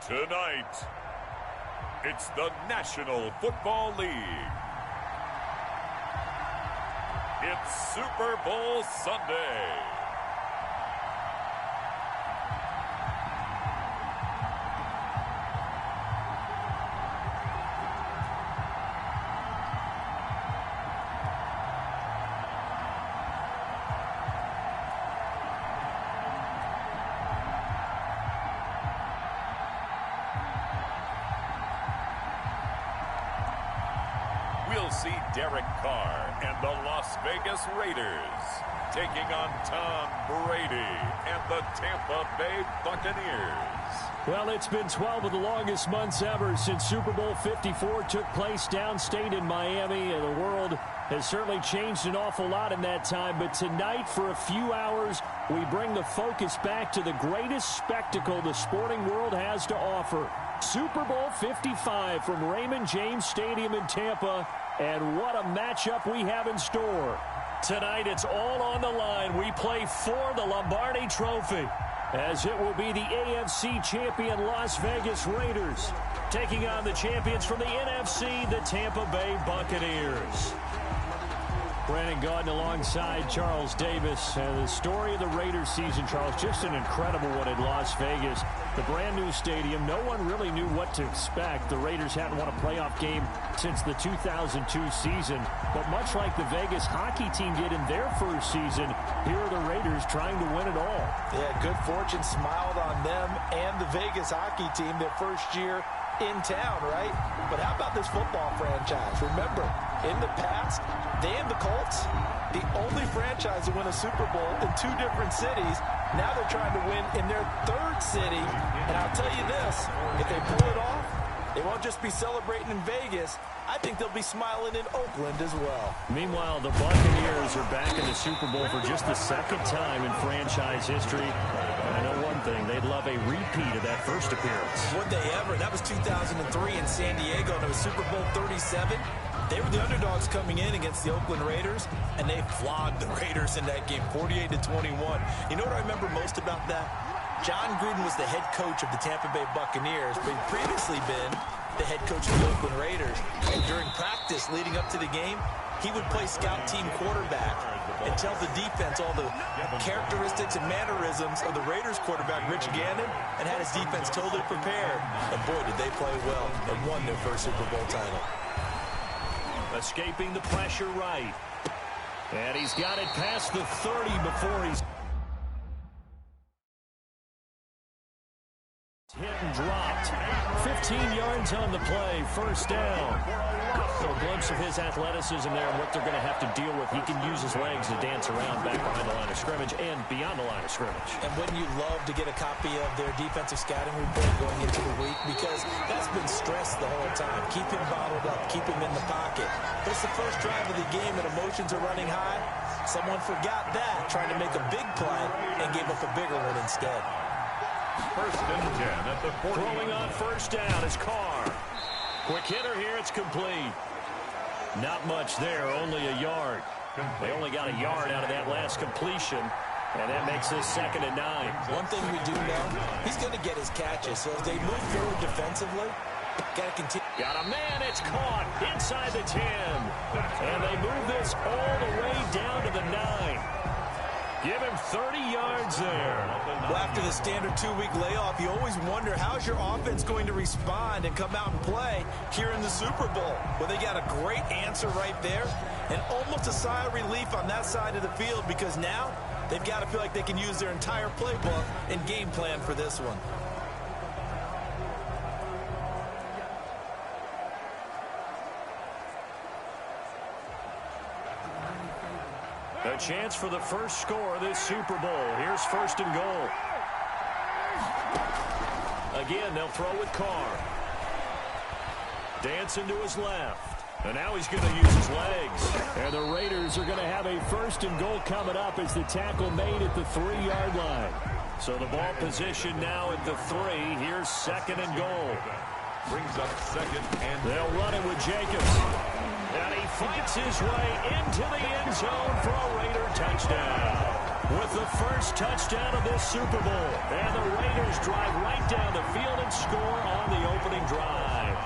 Tonight, it's the National Football League. It's Super Bowl Sunday. We'll see Derek Carr and the Las Vegas Raiders taking on Tom Brady and the Tampa Bay Buccaneers. Well, it's been 12 of the longest months ever since Super Bowl 54 took place downstate in Miami, and the world has certainly changed an awful lot in that time. But tonight, for a few hours, we bring the focus back to the greatest spectacle the sporting world has to offer. Super Bowl 55 from Raymond James Stadium in Tampa, and what a matchup we have in store. Tonight, it's all on the line. We play for the Lombardi Trophy, as it will be the AFC champion Las Vegas Raiders taking on the champions from the NFC, the Tampa Bay Buccaneers. Brandon Gaudin alongside Charles Davis. The story of the Raiders season, Charles, just an incredible one in Las Vegas. The brand new stadium, no one really knew what to expect. The Raiders hadn't won a playoff game since the 2002 season. But much like the Vegas hockey team did in their first season, here are the Raiders trying to win it all. Yeah, good fortune smiled on them and the Vegas hockey team their first year in town, right? But how about this football franchise? Remember, in the past, they and the Colts, the only franchise to win a Super Bowl in two different cities. Now they're trying to win in their third city. And I'll tell you this, if they pull it off, they won't just be celebrating in Vegas. I think they'll be smiling in Oakland as well. Meanwhile, the Buccaneers are back in the Super Bowl for just the second time in franchise history. And I know one thing, they'd love a repeat of that first appearance. Would they ever? That was 2003 in San Diego, and it was Super Bowl 37. They were the underdogs coming in against the Oakland Raiders, and they flogged the Raiders in that game, 48-21. You know what I remember most about that? John Gruden was the head coach of the Tampa Bay Buccaneers, but he'd previously been the head coach of the Oakland Raiders. And during practice leading up to the game, he would play scout team quarterback and tell the defense all the characteristics and mannerisms of the Raiders quarterback, Rich Gannon, and had his defense totally prepared. And boy, did they play well and won their first Super Bowl title. Escaping the pressure right. And he's got it past the 30 before he's hit and dropped. 15 yards on the play, first down. So a glimpse of his athleticism there and what they're going to have to deal with. He can use his legs to dance around back behind the line of scrimmage and beyond the line of scrimmage. And wouldn't you love to get a copy of their defensive scouting report going into the week? Because that's been stressed the whole time. Keep him bottled up. Keep him in the pocket. But it's the first drive of the game and emotions are running high. Someone forgot that, trying to make a big play and gave up a bigger one instead. First and 10 at the 40. Throwing on first down is Carr. Quick hitter here, it's complete. Not much there, only a yard. They only got a yard out of that last completion, and that makes this 2nd and 9. One thing we do know, he's going to get his catches. So as they move forward defensively, got to continue. Got a man, it's caught inside the 10. And they move this all the way down to the 9. Give him 30 yards there. Well, after the standard 2-week layoff, you always wonder how's your offense going to respond and come out and play here in the Super Bowl. Well, they got a great answer right there and almost a sigh of relief on that side of the field because now they've got to feel like they can use their entire playbook and game plan for this one. A chance for the first score of this Super Bowl. Here's 1st and goal. Again, they'll throw with Carr. Dancing to his left. And now he's going to use his legs. And the Raiders are going to have a 1st and goal coming up as the tackle made at the 3-yard line. So the ball position now at the 3. Here's 2nd and goal. Brings up 2nd and they'll run it with Jacobs. And he fights his way into the end zone for a Raider touchdown. with the first touchdown of this Super Bowl. And the Raiders drive right down the field and score on the opening drive.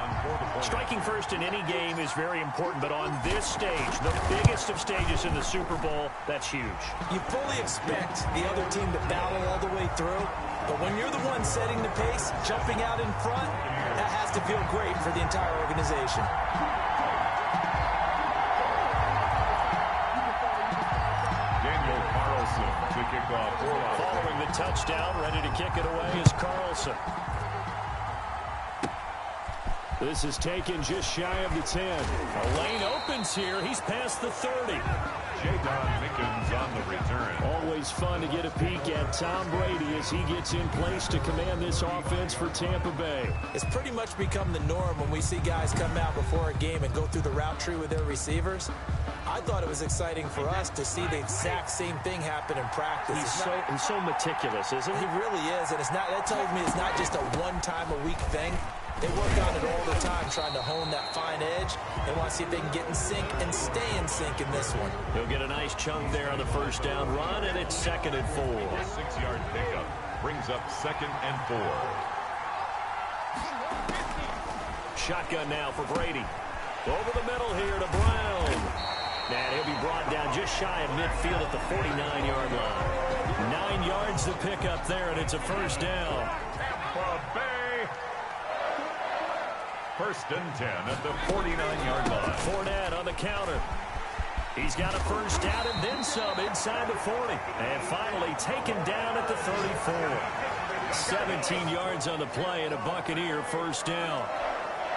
Striking first in any game is very important, but on this stage, the biggest of stages in the Super Bowl, that's huge. You fully expect the other team to battle all the way through, but when you're the one setting the pace, jumping out in front, that has to feel great for the entire organization. To kick off. Following the touchdown, ready to kick it away is Carlson. This is taken just shy of the 10. A lane opens here. He's past the 30. Jadon Mickens on the return. Always fun to get a peek at Tom Brady as he gets in place to command this offense for Tampa Bay. It's pretty much become the norm when we see guys come out before a game and go through the route tree with their receivers. I thought it was exciting for us to see the exact same thing happen in practice. He's so meticulous, isn't he? He really is, and that tells me it's not just a one-time-a-week thing. They work on it all the time, trying to hone that fine edge. They want to see if they can get in sync and stay in sync in this one. He'll get a nice chunk there on the first down run, and it's 2nd and 4. A 6-yard pickup brings up 2nd and 4. Shotgun now for Brady. Over the middle here to Brown. And he'll be brought down just shy of midfield at the 49-yard line. 9 yards to pick up there, and it's a first down. Tampa Bay. 1st and 10 at the 49-yard line. Fournette on the counter. He's got a first down and then some inside the 40. And finally taken down at the 34. 17 yards on the play and a Buccaneer first down.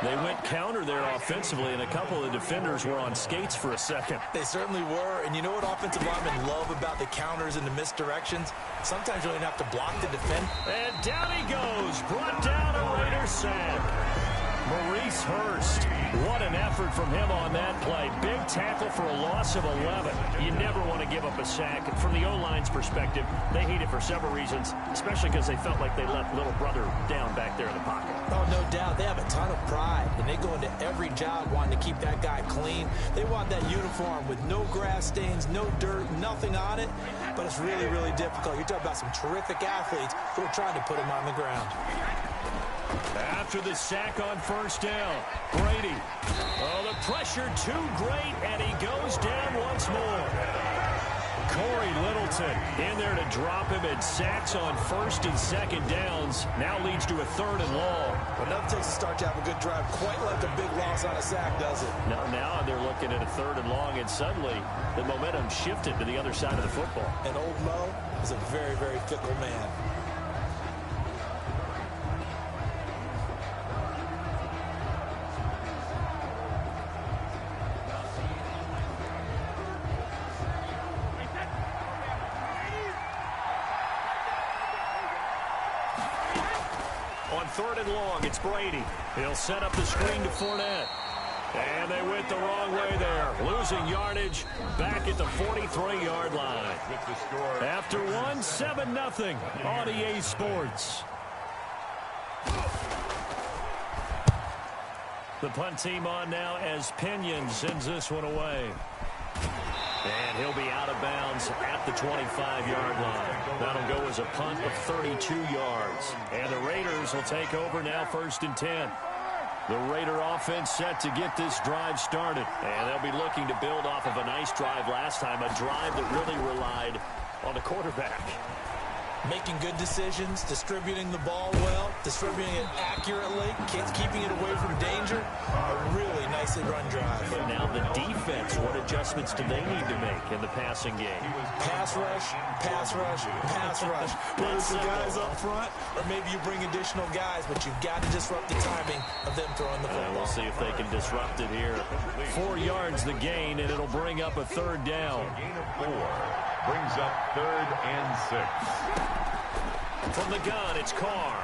They went counter there offensively, and a couple of the defenders were on skates for a second. They certainly were, and you know what offensive linemen love about the counters and the misdirections? Sometimes you don't even have to block to defend. And down he goes, brought down a Raider sack. Maurice Hurst, what an effort from him on that play. Big tackle for a loss of 11. You never want to give up a sack. From the O-line's perspective, they hate it for several reasons, especially because they felt like they left little brother down back there in the pocket. Oh, no doubt. They have a ton of pride, and they go into every job wanting to keep that guy clean. They want that uniform with no grass stains, no dirt, nothing on it, but it's really, really difficult. You're talking about some terrific athletes who are trying to put him on the ground. After the sack on first down, Brady. Oh, the pressure too great, and he goes down once more. Corey Littleton in there to drop him, and sacks on 1st and 2nd downs. Now leads to a 3rd and long. But nothing takes a start to have a good drive quite like a big loss on a sack, does it? Now they're looking at a 3rd and long, and suddenly the momentum shifted to the other side of the football. And old Mo is a very, very fickle man. On 3rd and long, it's Brady. He'll set up the screen to Fournette. And they went the wrong way there. Losing yardage back at the 43-yard line. After one, 7-0 on EA Sports. The punt team on now as Pinion sends this one away. And he'll be out of bounds at the 25-yard line. That'll go as a punt of 32 yards. And the Raiders will take over now 1st and 10. The Raider offense set to get this drive started. And they'll be looking to build off of a nice drive last time, a drive that really relied on the quarterback. Making good decisions, distributing the ball well, distributing it accurately, keeping it away from danger. A really nicely run drive. But now the defense, what adjustments do they need to make in the passing game? Pass rush, pass rush, pass rush. Whether it's the guys up front, or maybe you bring additional guys, but you've got to disrupt the timing of them throwing the football. We'll see if they can disrupt it here. 4 yards the gain, and it'll bring up a 3rd down. Gain of 4 brings up 3rd and 6. From the gun, it's Carr.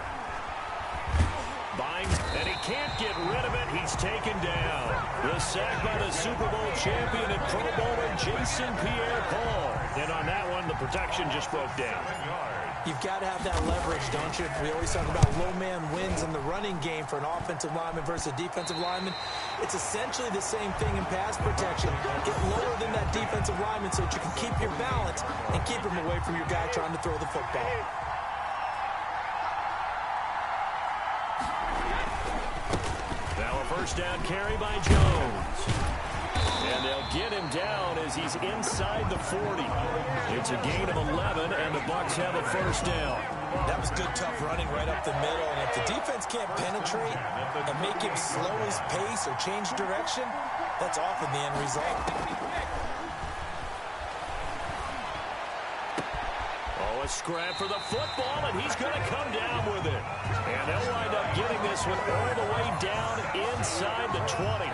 Binds, and he can't get rid of it. He's taken down. The sack by the Super Bowl champion and Pro Bowler Jason Pierre-Paul. And on that one, the protection just broke down. 7 yards. You've got to have that leverage, don't you? We always talk about low man wins in the running game for an offensive lineman versus a defensive lineman. It's essentially the same thing in pass protection. Get lower than that defensive lineman so that you can keep your balance and keep him away from your guy trying to throw the football. Now a first down carry by Jones. And they'll get him down as he's inside the 40. It's a gain of 11, and the Bucs have a first down. That was good, tough running right up the middle. And if the defense can't penetrate and make him slow his pace or change direction, that's often the end result. Oh, a scrap for the football, and he's going to come down with it. And they'll wind up getting this one all the way down inside the 20.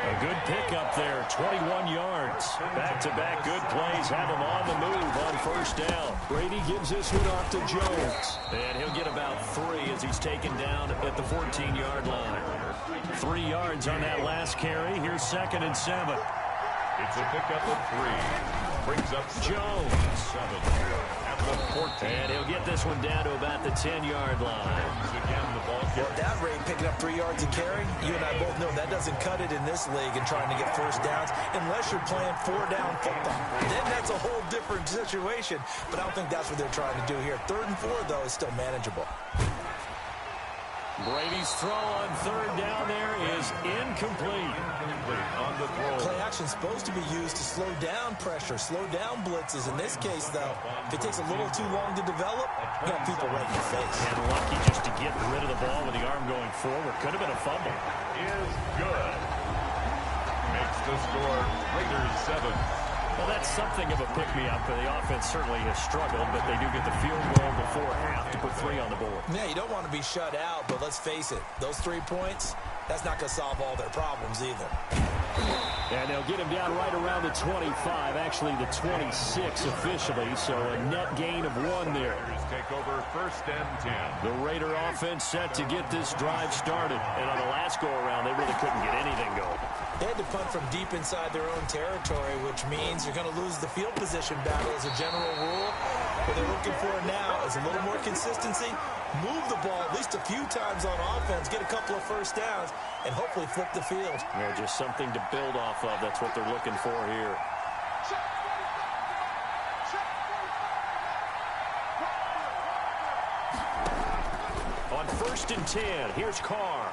A good pickup there, 21 yards. Back-to-back good plays have him on the move on first down. Brady gives this one off to Jones. And he'll get about 3 as he's taken down at the 14-yard line. 3 yards on that last carry. Here's 2nd and 7. It's a pickup of 3. Brings up Jones. 7 at the 14. And he'll get this one down to about the 10-yard line. Again, the ball Well, at that rate, picking up 3 yards a carry, you and I both know that doesn't cut it in this league and trying to get first downs unless you're playing 4-down football. Then that's a whole different situation, but I don't think that's what they're trying to do here. 3rd and 4, though, is still manageable. Brady's throw on 3rd down there is incomplete. on the throw. Play action is supposed to be used to slow down pressure, slow down blitzes. In this case, though, if it takes a little too long to develop, you got people right in your face. And lucky just to get rid of the ball with the arm going forward. Could have been a fumble. Is good. Makes the score Raiders 7. Well, that's something of a pick-me-up. The offense certainly has struggled, but they do get the field goal before half to put 3 on the board. Yeah, you don't want to be shut out, but let's face it, those 3 points, that's not going to solve all their problems either. And they'll get him down right around the 25, actually the 26 officially, so a net gain of 1 there. Raiders take over 1st and 10. The Raider offense set to get this drive started, and on the last go-around, they really couldn't get anything going. They had to punt from deep inside their own territory, which means you're going to lose the field position battle as a general rule. What they're looking for now is a little more consistency, move the ball at least a few times on offense, get a couple of first downs, and hopefully flip the field. Yeah, just something to build off of. That's what they're looking for here. On 1st and 10, here's Carr.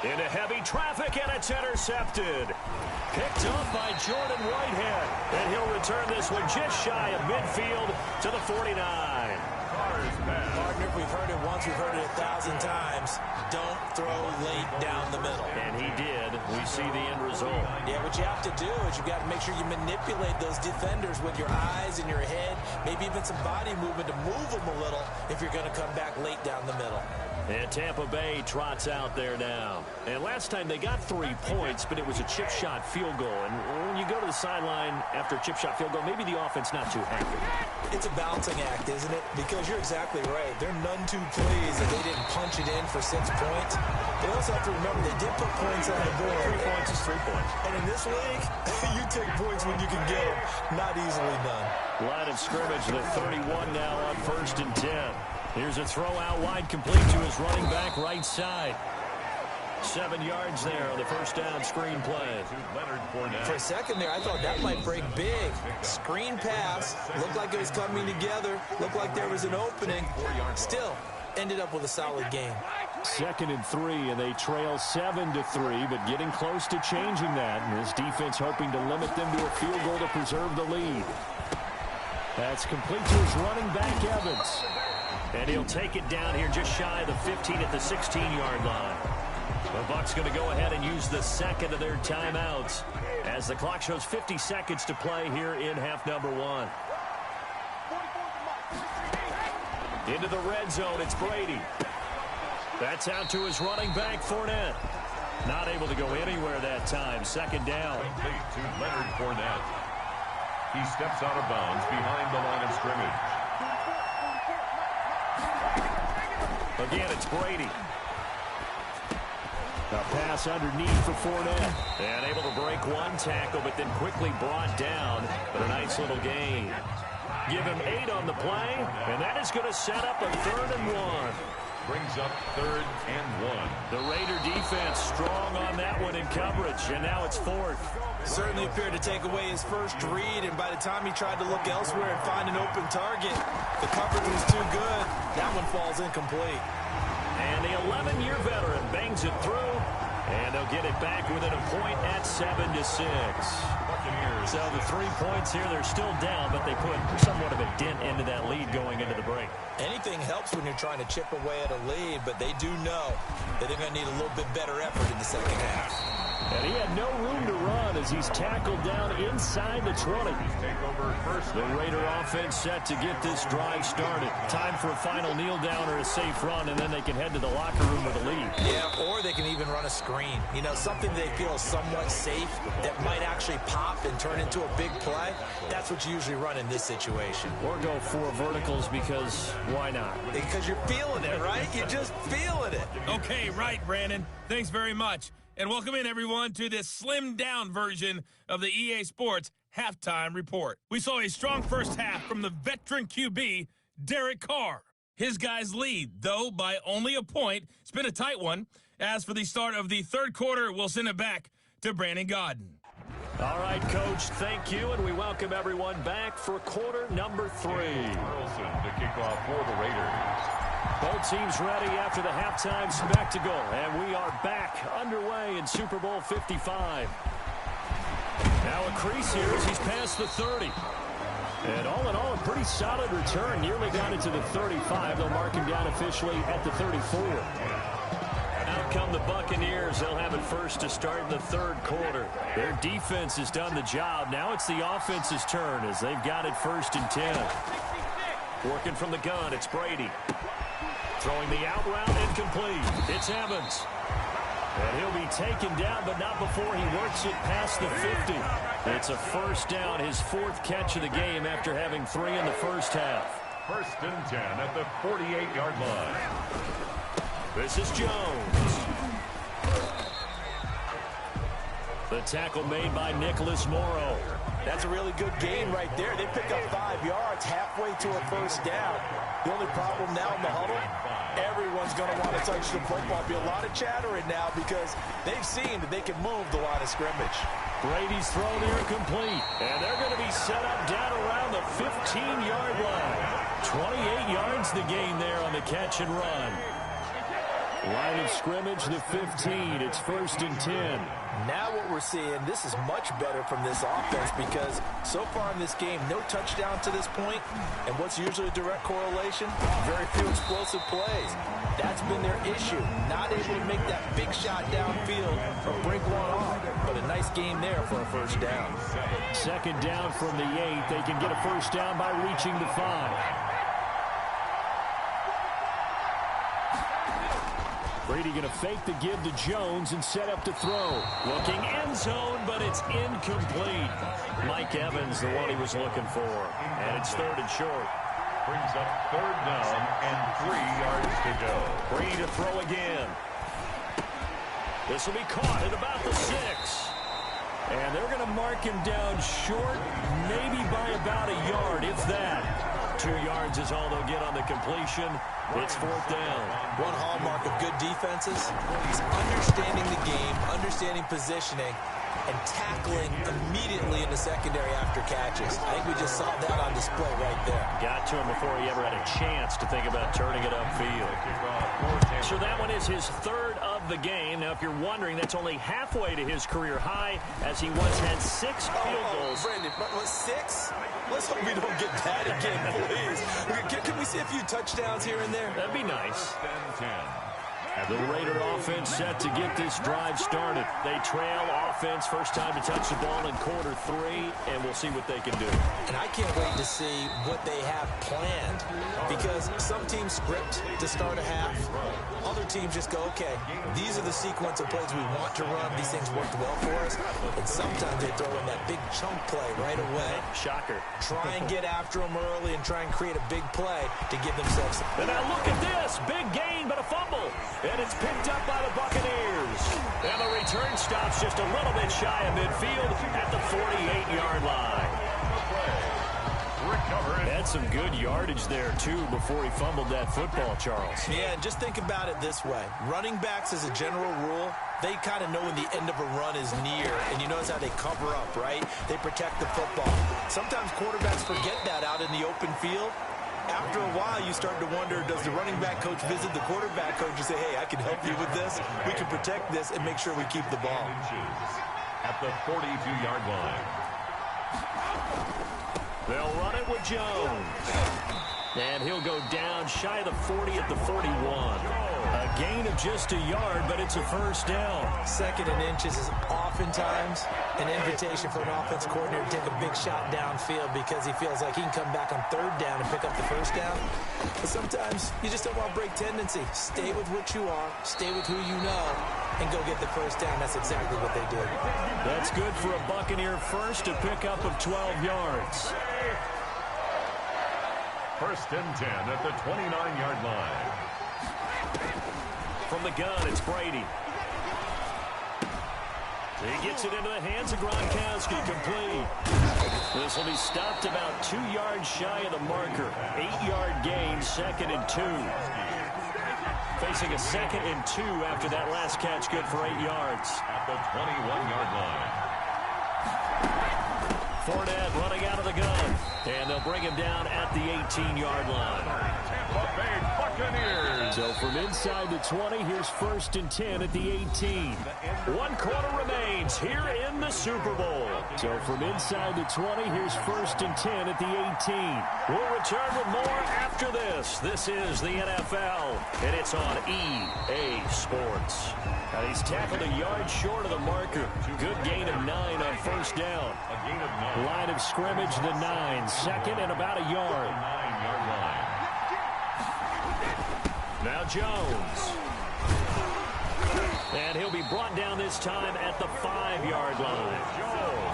Into heavy traffic, and it's intercepted. Picked up by Jordan Whitehead. And he'll return this one just shy of midfield to the 49. Partner, we've heard it once, we've heard it 1,000 times. Don't throw late down the middle. And he did. We see the end result. Yeah, what you have to do is you've got to make sure you manipulate those defenders with your eyes and your head, maybe even some body movement to move them a little if you're going to come back late down the middle. And Tampa Bay trots out there now. And last time they got 3 points, but it was a chip shot field goal. And when you go to the sideline after a chip shot field goal, maybe the offense not too happy. It's a balancing act, isn't it? Because you're exactly right. They're none too pleased that they didn't punch it in for 6 points. They also have to remember they did put points on the board. 3 points is 3 points. And in this league, you take points when you can get them. Not easily done. Line of scrimmage, the 31 now on 1st and 10. Here's a throw out wide, complete to his running back right side. 7 yards there on the first down screen play. For a second there, I thought that might break big. Screen pass. Looked like it was coming together. Looked like there was an opening. Still, ended up with a solid game. 2nd and 3, and they trail 7-3, but getting close to changing that. And his defense hoping to limit them to a field goal to preserve the lead. That's complete to his running back, Evans. And he'll take it down here just shy of the 15 at the 16-yard line. The Bucs going to go ahead and use the 2nd of their timeouts as the clock shows 50 seconds to play here in half number 1. Into the red zone, it's Brady. That's out to his running back, Fournette. Not able to go anywhere that time. 2nd down. Complete to Leonard Fournette. He steps out of bounds behind the line of scrimmage. Again, it's Brady. A pass underneath for Fournette. And able to break one tackle, but then quickly brought down. But a nice little gain. Give him 8 on the play, and that is going to set up a 3rd and 1. Brings up 3rd and 1. The Raider defense strong on that one in coverage, and now it's 4th. Certainly appeared to take away his first read, and by the time he tried to look elsewhere and find an open target, the coverage was too good. That one falls incomplete. And the 11-year veteran bangs it through, and they'll get it back within a point at 7-6. So the 3 points here, they're still down, but they put somewhat of a dent into that lead going into the break. Anything helps when you're trying to chip away at a lead, but they do know that they're going to need a little bit better effort in the second half. And he had no room to run as he's tackled down inside the 20. The Raider offense set to get this drive started. Time for a final kneel down or a safe run, and then they can head to the locker room with a lead. Yeah, or they can even run a screen. You know, something they feel is somewhat safe that might actually pop and turn into a big play. That's what you usually run in this situation. Or go 4 verticals because why not? Because you're feeling it, right? You're just feeling it. Okay, right, Brandon. Thanks very much. And welcome in, everyone, to this slimmed-down version of the EA Sports Halftime Report. We saw a strong first half from the veteran QB, Derek Carr. His guys lead, though, by only a point. It's been a tight one. As for the start of the third quarter, we'll send it back to Brandon Godden. All right, Coach, thank you, and we welcome everyone back for quarter number 3. Carlson to kick off for the Raiders. Both teams ready after the halftime spectacle, and we are back underway in Super Bowl 55. Now a crease here as he's past the 30. And all in all, a pretty solid return. Nearly got it to the 35. They'll mark him down officially at the 34. Out come the Buccaneers. They'll have it first to start the third quarter. Their defense has done the job. Now it's the offense's turn as they've got it 1st and 10. Working from the gun, it's Brady. Throwing the out route incomplete. It's Evans. And he'll be taken down, but not before he works it past the 50. It's a 1st down, his 4th catch of the game after having 3 in the first half. 1st and 10 at the 48-yard line. This is Jones. The tackle made by Nicholas Morrow. That's a really good gain right there. They pick up 5 yards halfway to a 1st down. The only problem now in the huddle, everyone's going to want to touch the football. Be a lot of chattering now because they've seen that they can move the line of scrimmage. Brady's throw there complete. And they're going to be set up down around the 15-yard line. 28 yards the gain there on the catch and run. Line of scrimmage, the 15. It's 1st and 10. Now what we're seeing, this is much better from this offense because so far in this game, no touchdown to this point, and what's usually a direct correlation? Very few explosive plays. That's been their issue, not able to make that big shot downfield or break one off, but a nice game there for a 1st down. 2nd down from the 8. They can get a 1st down by reaching the 5. Brady going to fake the give to Jones and set up to throw. Looking end zone, but it's incomplete. Mike Evans, the one he was looking for. And it's 3rd and short. Brings up 3rd down and 3 yards to go. Brady to throw again. This will be caught at about the 6. And they're going to mark him down short, maybe by about a yard, if that. 2 yards is all they'll get on the completion. It's 4th down. One hallmark of good defenses is understanding the game, understanding positioning, and tackling immediately in the secondary after catches. I think we just saw that on display right there. Got to him before he ever had a chance to think about turning it upfield. So that one is his 3rd of the game. Now, if you're wondering, that's only halfway to his career high as he once had 6 field goals. Brandon, but 6? Let's hope we don't get that again, please. Can we see a few touchdowns here and there? That'd be nice. The Raider offense set to get this drive started. They trail offense, first time to touch the ball in quarter 3, and we'll see what they can do. And I can't wait to see what they have planned because some teams script to start a half. Other teams just go, okay, these are the sequence of plays we want to run. These things worked well for us. And sometimes they throw in that big chunk play right away. Shocker. Try and get after them early and try and create a big play to give themselves. And now look at this. Big gain, but a fumble. And it's picked up by the Buccaneers. return stops just a little bit shy of midfield at the 48-yard line. Had some good yardage there, too, before he fumbled that football, Charles. Yeah, and just think about it this way. Running backs, as a general rule, they kind of know when the end of a run is near, and you notice how they cover up, right? They protect the football. Sometimes quarterbacks forget that out in the open field. After a while, you start to wonder, does the running back coach visit the quarterback coach and say, hey, I can help you with this, we can protect this, and make sure we keep the ball. At the 42-yard line. They'll run it with Jones. And he'll go down shy of the 40 at the 41. A gain of just a yard, but it's a first down. 2nd and inches is oftentimes an invitation for an offense coordinator to take a big shot downfield because he feels like he can come back on 3rd down and pick up the first down. But sometimes you just don't want to break tendency. Stay with what you are, stay with who you know, and go get the first down. That's exactly what they did. That's good for a Buccaneer first, a pickup of 12 yards. 1st and 10 at the 29-yard line. From the gun, it's Brady. He gets it into the hands of Gronkowski, complete. This will be stopped about 2 yards shy of the marker. 8-yard gain, 2nd and 2. Facing a 2nd and 2 after that last catch, good for 8 yards. At the 21-yard line. Fournette running out of the gun. And they'll bring him down at the 18-yard line. Tampa Bay Buccaneers. So from inside the 20, here's 1st and 10 at the 18. 1 quarter remains here in the Super Bowl. So from inside the 20, here's 1st and 10 at the 18. We'll return with more after this. This is the NFL, and it's on EA Sports. Now he's tackled a yard short of the marker. Good gain of 9 on 1st down. A gain of 9. Line of scrimmage, the 9. 2nd and about a yard. 9-yard line. Now Jones. And he'll be brought down this time at the 5-yard line.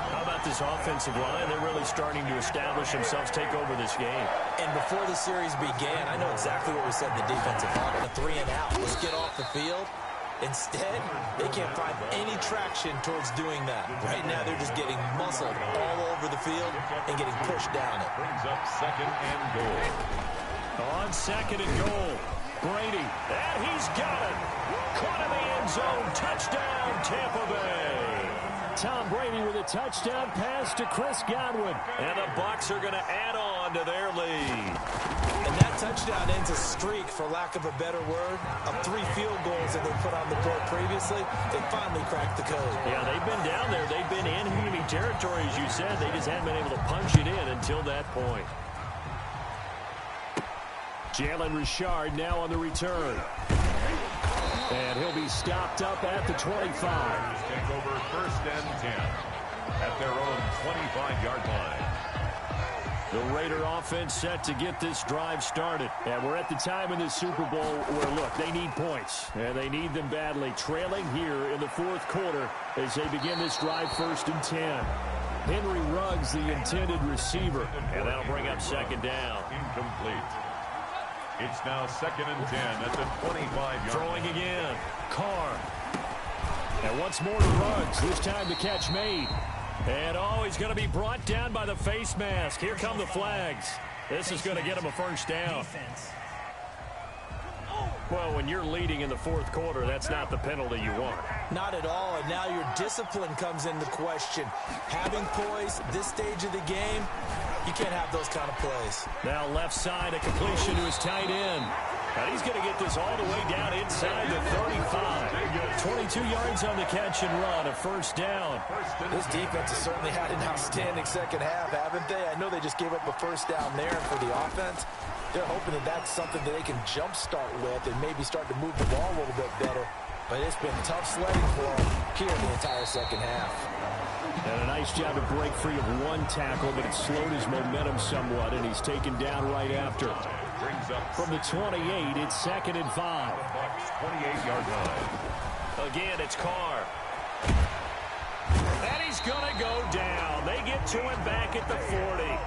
How about this offensive line? They're really starting to establish themselves, take over this game. And before the series began, I know exactly what we said in the defensive line. A 3 and out. Let's get off the field. Instead, they can't find any traction towards doing that. Right now, they're just getting muscled all over the field and getting pushed down it. Brings up 2nd and goal. On 2nd and goal, Brady. And he's got it. Caught in the end zone. Touchdown, Tampa Bay. Tom Brady with a touchdown pass to Chris Godwin. And the Bucs are going to add on to their lead. And that touchdown ends a streak, for lack of a better word, of 3 field goals that they put on the board previously. They finally cracked the code. Yeah, they've been down there. They've been in enemy territory, as you said. They just haven't been able to punch it in until that point. Jalen Richard now on the return. And he'll be stopped up at the 25. Take over 1st and 10 at their own 25-yard line. The Raider offense set to get this drive started. And we're at the time in the Super Bowl where, look, they need points. And they need them badly. Trailing here in the 4th quarter as they begin this drive 1st and 10. Henry Ruggs, the intended receiver. And that'll bring up 2nd down. Incomplete. It's now 2nd and 10 at the 25-yard line. Throwing again. Carr. And once more to Ruggs. This time the catch made. And he's going to be brought down by the face mask. Here come the flags. This is going to get him a first down. Well, when you're leading in the 4th quarter, that's not the penalty you want. Not at all, and now your discipline comes into question. Having poise this stage of the game, you can't have those kind of plays. Now left side, a completion to his tight end. And he's going to get this all the way down inside the 35. 22 yards on the catch and run, a first down. This defense has certainly had an outstanding 2nd half, haven't they? I know they just gave up a first down there, and for the offense, they're hoping that that's something that they can jumpstart with and maybe start to move the ball a little bit better. But it's been tough sledding for them here in the entire 2nd half. And a nice job to break free of 1 tackle, but it slowed his momentum somewhat, and he's taken down right after. From the 28, it's 2nd and 5. 28-yard line. Again, it's Carr. And he's going to go down. They get to him back at the 40.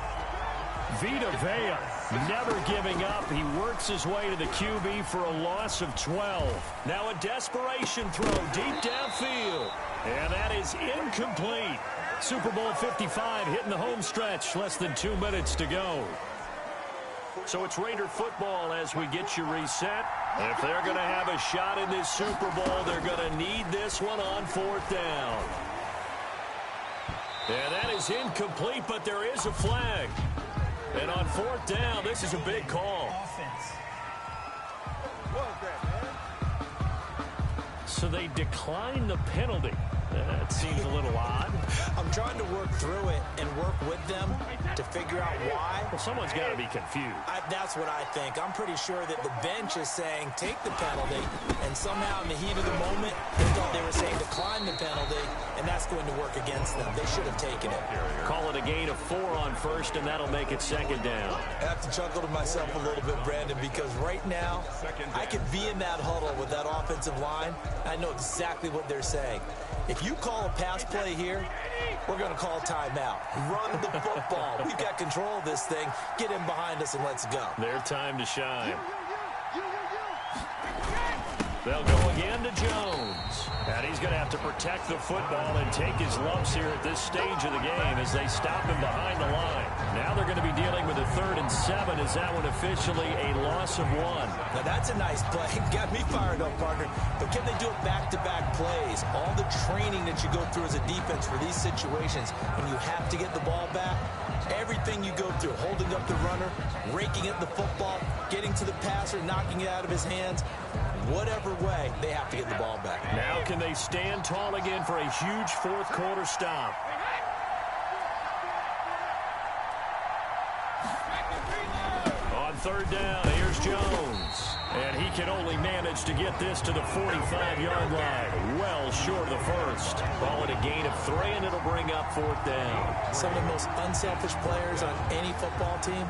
Vita Vea Never giving up. He works his way to the QB for a loss of 12. Now a desperation throw deep downfield. And that is incomplete. Super Bowl 55 hitting the home stretch. Less than 2 minutes to go. So it's Raider football as we get you reset. If they're going to have a shot in this Super Bowl, they're going to need this one on 4th down. And that is incomplete, but there is a flag. And on 4th down, this is a big call. So they decline the penalty. That seems a little odd. I'm trying to work through it and work with them to figure out why. Well, someone's got to be confused. That's what I think. I'm pretty sure that the bench is saying take the penalty, and somehow in the heat of the moment, they thought they were saying decline the penalty, and that's going to work against them. They should have taken it. Call it a gain of 4 on 1st, and that'll make it 2nd down. I have to chuckle to myself a little bit, Brandon, because right now, I could be in that huddle with that offensive line. I know exactly what they're saying. If you call a pass play here, we're going to call timeout. Run the football. We've got control of this thing. Get in behind us and let's go. Their time to shine. They'll go again to Jones. And he's going to have to protect the football and take his lumps here at this stage of the game as they stop him behind the line. Now they're going to be dealing with a 3rd and 7. Is that one officially a loss of 1? Now that's a nice play. Got me fired up, partner. But can they do it back-to-back plays? All the training that you go through as a defense for these situations when you have to get the ball back, everything you go through, holding up the runner, raking at the football, getting to the passer, knocking it out of his hands, whatever way, they have to get the ball back. Now can they stand tall again for a huge 4th quarter stop? On 3rd down, here's Jones. And he can only manage to get this to the 45-yard line. Well short of the 1st. Call it a gain of 3, and it'll bring up 4th down. Some of the most unselfish players on any football team,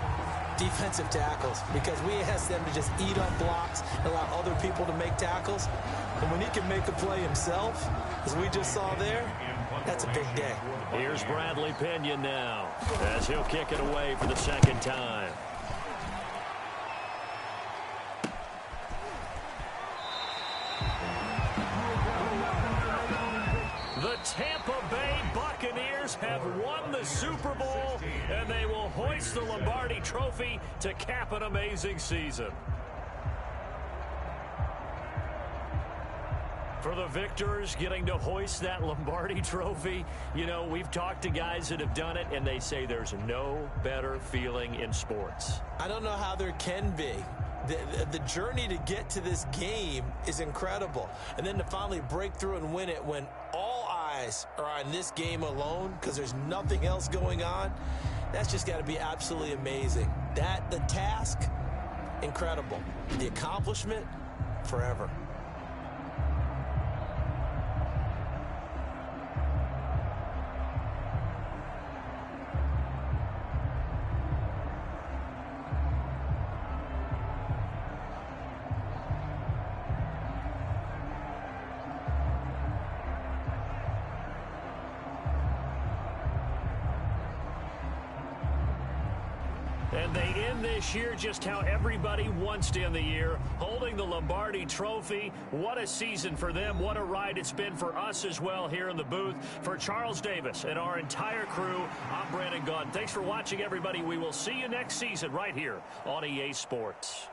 defensive tackles, because we ask them to just eat up blocks and allow other people to make tackles. And when he can make a play himself, as we just saw there, that's a big day. Here's Bradley Pinion now as he'll kick it away for the 2nd time. The Tampa Bay Buccaneers have won the Super Bowl, and they will hoist the Lombardi Trophy to cap an amazing season. For the victors, getting to hoist that Lombardi Trophy, you know, we've talked to guys that have done it, and they say there's no better feeling in sports. I don't know how there can be. The journey to get to this game is incredible. And then to finally break through and win it when all eyes are on this game alone because there's nothing else going on, that's just got to be absolutely amazing. The task, incredible. The accomplishment, forever. And they end this year just how everybody wants to end the year, holding the Lombardi Trophy. What a season for them. What a ride it's been for us as well here in the booth. For Charles Davis and our entire crew, I'm Brandon Gaudin. Thanks for watching, everybody. We will see you next season right here on EA Sports.